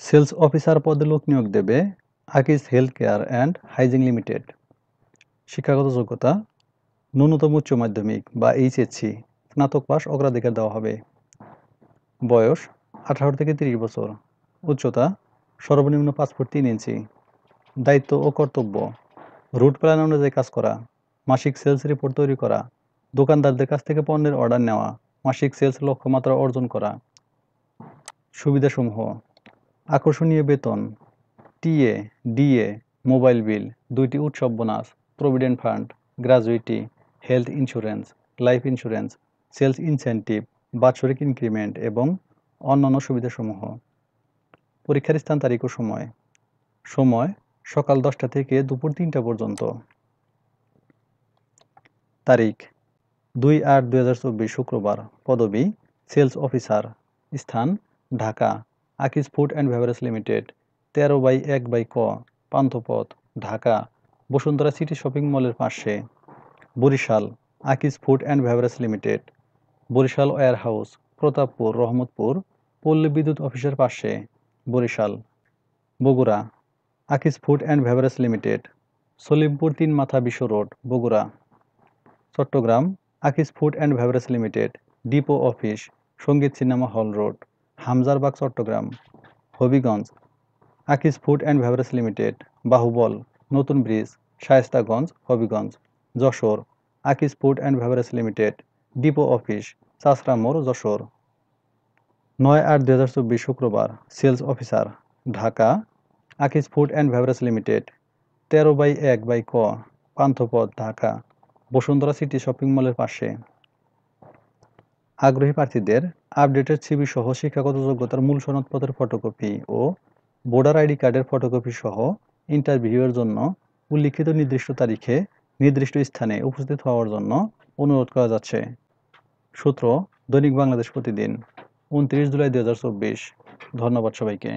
Sales officer পদে লোক নিয়োগ দেবে Akij health care and hygiene limited. শিক্ষাগত যোগ্যতা ন্যূনতম উচ্চ মাধ্যমিক বা এইচএসসি, স্নাতক পাস অগ্রাধিকার দেওয়া হবে। বয়স 18 থেকে 30 বছর। উচ্চতা সর্বনিম্ন 5 ফুট 3 ইঞ্চি। দায়িত্ব ও কর্তব্য রুট প্ল্যান অনুযায়ী কাজ করা, মাসিক সেলস রিপোর্ট তৈরি করা, দোকানদারদের কাছ থেকে পণ্যের অর্ডার নেওয়া, মাসিক সেলস লক্ষ্যমাত্রা অর্জন করা। সুবিধাসমূহ আকর্ষণীয় বেতন, টিএ, ডিএ, মোবাইল বিল, 2টি উৎসব bonus, provident fund, gratuity, health insurance, life insurance, sales incentive, বাৎসরিক ইনক্রিমেন্ট এবং অন্যান্য সুবিধাসমূহ। পরীক্ষার স্থান, তারিখ ও সময়। সময় সকাল 10টা থেকে দুপুর 3টা পর্যন্ত। তারিখ 2/8/2024 শুক্রবার। পদবি সেলস অফিসার। স্থান Dhaka. Akij food and beverage limited, 13/1/ক, পান্থপথ, ঢাকা, বসুন্ধরা সিটি শপিং মলের পাশে। Barishal Akij food and beverage limited, Barishal warehouse, Pratappur, Rahmatpur, পল্লী বিদ্যুৎ অফিসের পাশে, Barishal. Bogura Akij food and beverage limited, Salimpur 3 মাথা বিশ্ব road, Bogura. Chattogram Akij food and beverage limited, depot office, Sangeet cinema hall road, Hamzarbag, Chattogram. Habiganj Akij food and beverage limited, Bahubal, নতুন bridge, Shayestaganj, Habiganj. Jashore Akij food and beverage limited, depot office, Chashara মোড়, যশোর। 9/8/2024 শুক্রবার। Sales officer Dhaka Akij food and beverage limited, 13/1/ক, Panthapath, Dhaka, Bashundhara city shopping মলের পাশে। আগ্রহী প্রার্থীদের আপডেটেড সিভি সহ শিক্ষাগত যোগ্যতার মূল সনদপত্রের ফটোকপি ও ভোটার আইডি কার্ডের ফটোকপি সহ ইন্টারভিউয়ের জন্য উল্লিখিত নির্দিষ্ট তারিখে নির্দিষ্ট স্থানে উপস্থিত হওয়ার জন্য অনুরোধ করা যাচ্ছে। সূত্র দৈনিক বাংলাদেশ প্রতিদিন, 29 জুলাই 2024। ধন্যবাদ সবাইকে।